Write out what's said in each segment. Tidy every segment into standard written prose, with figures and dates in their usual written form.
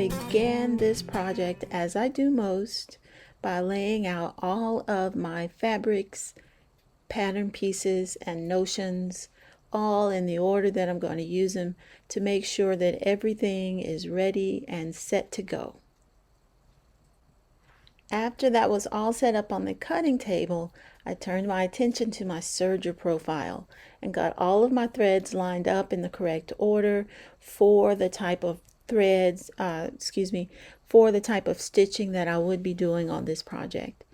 began this project, as I do most, by laying out all of my fabrics, pattern pieces, and notions, all in the order that I'm going to use them, to make sure that everything is ready and set to go. After that was all set up on the cutting table, I turned my attention to my serger profile and got all of my threads lined up in the correct order for the type of for the type of stitching that I would be doing on this project.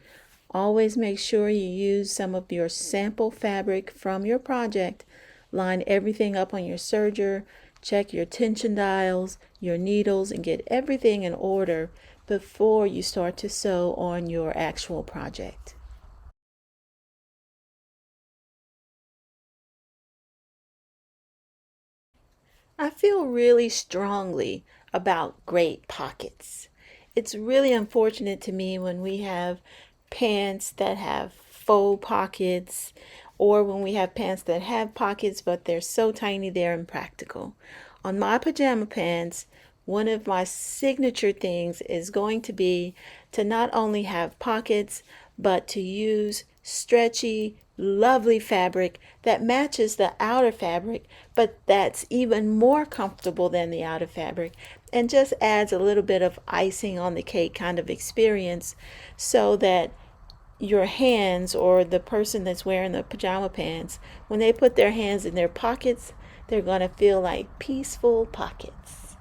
Always make sure you use some of your sample fabric from your project. Line everything up on your serger, check your tension dials, your needles, and get everything in order before you start to sew on your actual project. I feel really strongly about great pockets. It's really unfortunate to me when we have pants that have faux pockets, or when we have pants that have pockets but they're so tiny they're impractical. On my pajama pants, one of my signature things is going to be to not only have pockets, but to use stretchy, lovely fabric that matches the outer fabric, but that's even more comfortable than the outer fabric and just adds a little bit of icing on the cake kind of experience, so that your hands, or the person that's wearing the pajama pants, when they put their hands in their pockets, they're going to feel like peaceful pockets.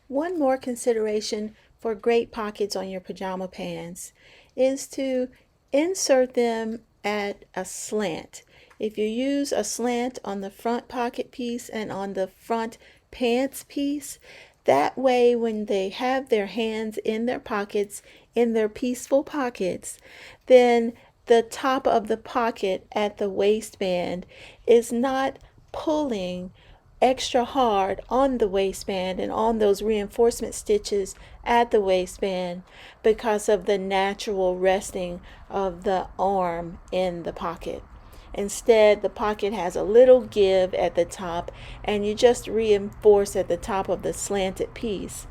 One more consideration for great pockets on your pajama pants is to insert them at a slant. If you use a slant on the front pocket piece and on the front pants piece, that way when they have their hands in their pockets, in their peaceful pockets, then the top of the pocket at the waistband is not pulling extra hard on the waistband and on those reinforcement stitches at the waistband because of the natural resting of the arm in the pocket. Instead, the pocket has a little give at the top, and you just reinforce at the top of the slanted piece.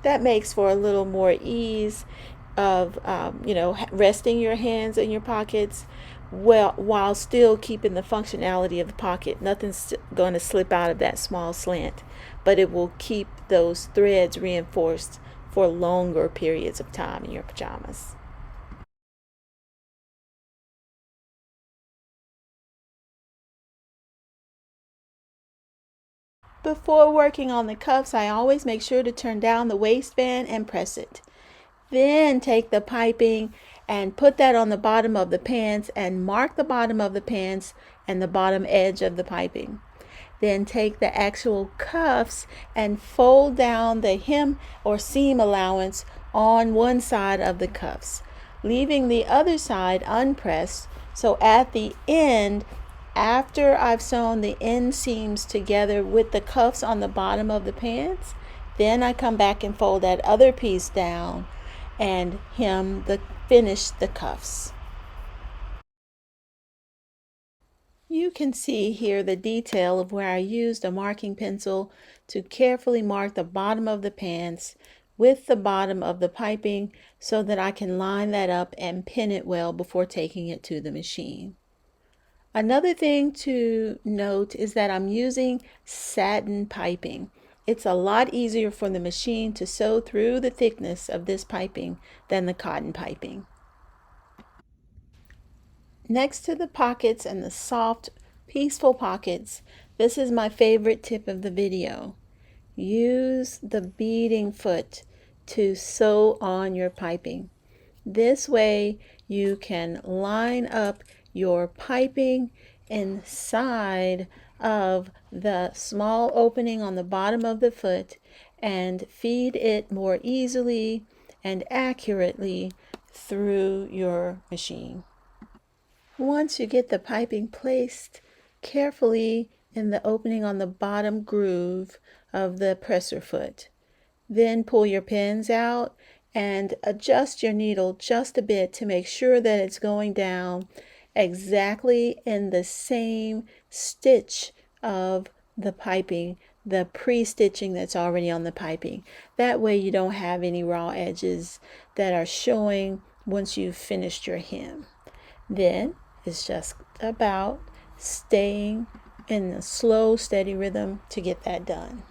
That makes for a little more ease of resting your hands in your pockets, well, while still keeping the functionality of the pocket. Nothing's going to slip out of that small slant, but it will keep those threads reinforced for longer periods of time in your pajamas. Before working on the cuffs, I always make sure to turn down the waistband and press it. Then take the piping and put that on the bottom of the pants and mark the bottom of the pants and the bottom edge of the piping. Then take the actual cuffs and fold down the hem or seam allowance on one side of the cuffs, leaving the other side unpressed. So at the end, after I've sewn the inseams together with the cuffs on the bottom of the pants, then I come back and fold that other piece down and finish the cuffs. You can see here the detail of where I used a marking pencil to carefully mark the bottom of the pants with the bottom of the piping so that I can line that up and pin it well before taking it to the machine. Another thing to note is that I'm using satin piping. It's a lot easier for the machine to sew through the thickness of this piping than the cotton piping. Next to the pockets and the soft, peaceful pockets, this is my favorite tip of the video. Use the beading foot to sew on your piping. This way you can line up your piping inside of the small opening on the bottom of the foot and feed it more easily and accurately through your machine. Once you get the piping placed carefully in the opening on the bottom groove of the presser foot, then pull your pins out and adjust your needle just a bit to make sure that it's going down exactly in the same stitch of the piping the pre-stitching that's already on the piping. That way you don't have any raw edges that are showing once you've finished your hem. Then it's just about staying in a slow, steady rhythm to get that done.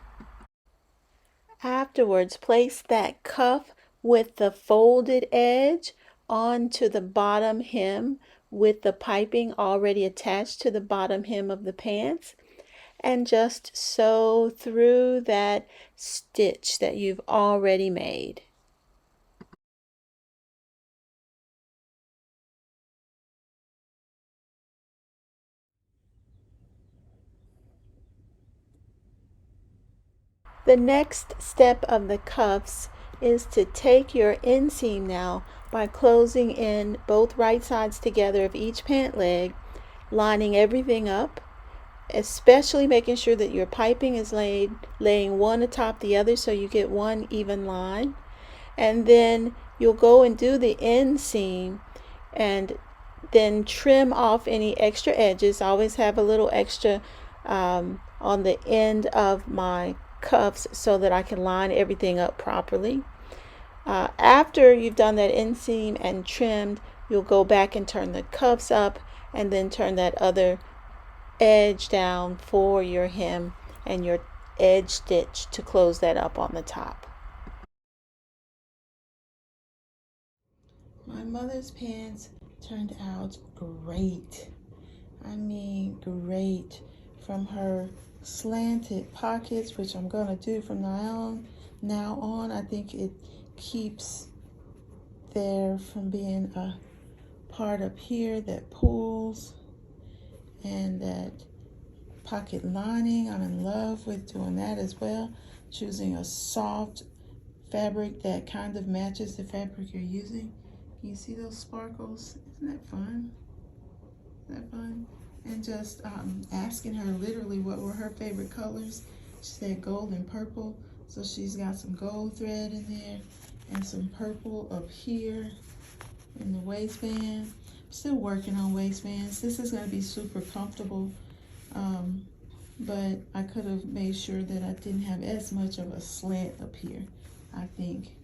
Afterwards, place that cuff with the folded edge onto the bottom hem with the piping already attached to the bottom hem of the pants, and just sew through that stitch that you've already made. The next step of the cuffs is to take your inseam now by closing in both right sides together of each pant leg, lining everything up, especially making sure that your piping is laying one atop the other so you get one even line. And then you'll go and do the inseam and then trim off any extra edges. I always have a little extra on the end of my cuffs so that I can line everything up properly. After you've done that inseam and trimmed, you'll go back and turn the cuffs up and then turn that other edge down for your hem and your edge stitch to close that up on the top. My mother's pants turned out great. I mean great. From her slanted pockets, which I'm going to do from now on. I think it keeps there from being a part up here that pulls, and that pocket lining. I'm in love with doing that as well. Choosing a soft fabric that kind of matches the fabric you're using. Can you see those sparkles? Isn't that fun? Isn't that fun? And just asking her literally what were her favorite colors. She said gold and purple. So she's got some gold thread in there and some purple up here in the waistband. Still working on waistbands. This is going to be super comfortable, but I could have made sure that I didn't have as much of a slant up here, I think.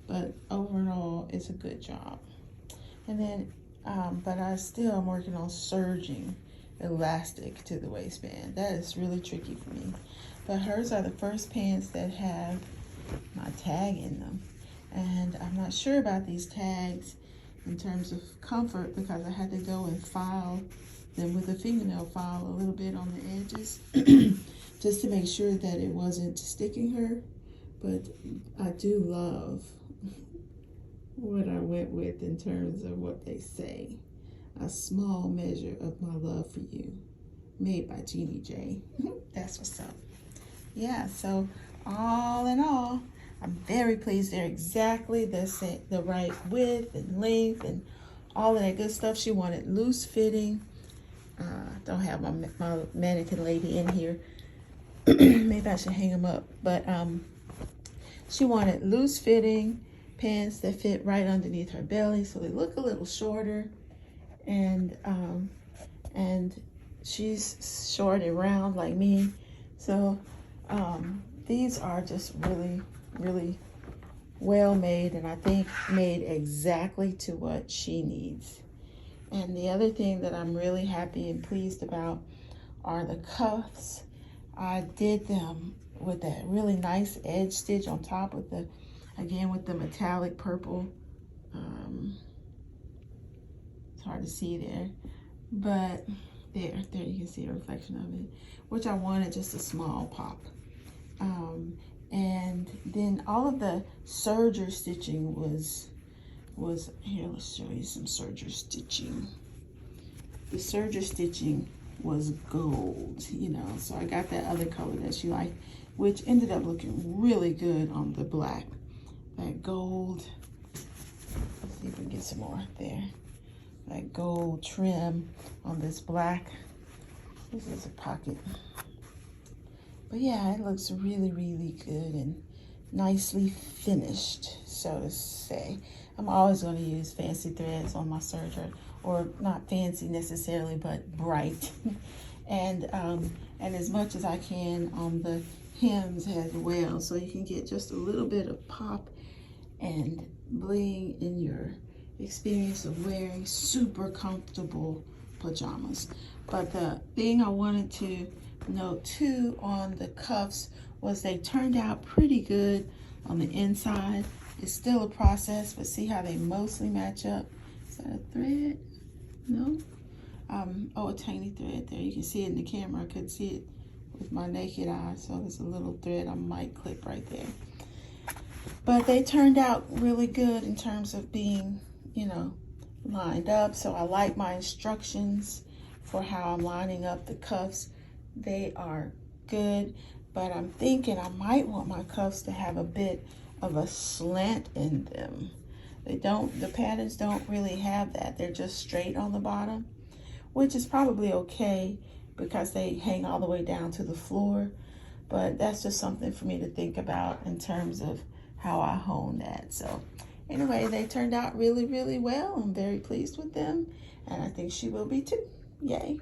But overall, it's a good job. And then, but I still am working on serging elastic to the waistband. That is really tricky for me. But hers are the first pants that have my tag in them. And I'm not sure about these tags in terms of comfort because I had to go and file them with a fingernail file a little bit on the edges just to make sure that it wasn't sticking her. But I do love what I went with in terms of what they say. A small measure of my love for you, made by Jeannie J. That's what's up. Yeah, so all in all, I'm very pleased. They're exactly the right width and length and all of that good stuff. She wanted loose fitting. Don't have my mannequin lady in here. Maybe I should hang them up. But she wanted loose fitting pants that fit right underneath her belly, so they look a little shorter. And she's short and round like me. So these are just really, really well made, and I think made exactly to what she needs. And the other thing that I'm really happy and pleased about are the cuffs. I did them with that really nice edge stitch on top with the, again, with the metallic purple. It's hard to see there, but there you can see a reflection of it, which I wanted just a small pop. And then all of the serger stitching was here, let's show you some serger stitching. The serger stitching was gold, you know, so I got that other color that she liked, which ended up looking really good on the black. That gold, let's see if we can get some more there. That gold trim on this black. This is a pocket. But yeah, it looks really, really good and nicely finished, so to say. I'm always going to use fancy threads on my serger, or not fancy necessarily, but bright. And as much as I can on the hems as well, so you can get just a little bit of pop and bling in your experience of wearing super comfortable pajamas. But the thing I wanted to note too on the cuffs was they turned out pretty good on the inside. It's still a process, but see how they mostly match up. Is that a thread? No? Oh, a tiny thread there. You can see it in the camera. I couldn't see it with my naked eye, so there's a little thread I might clip right there. But they turned out really good in terms of being, you know, lined up. So I like my instructions for how I'm lining up the cuffs. They are good, but I'm thinking I might want my cuffs to have a bit of a slant in them. The patterns don't really have that. They're just straight on the bottom, which is probably okay because they hang all the way down to the floor. But that's just something for me to think about in terms of how I hone that. So anyway, they turned out really, really well. I'm very pleased with them, and I think she will be too. Yay.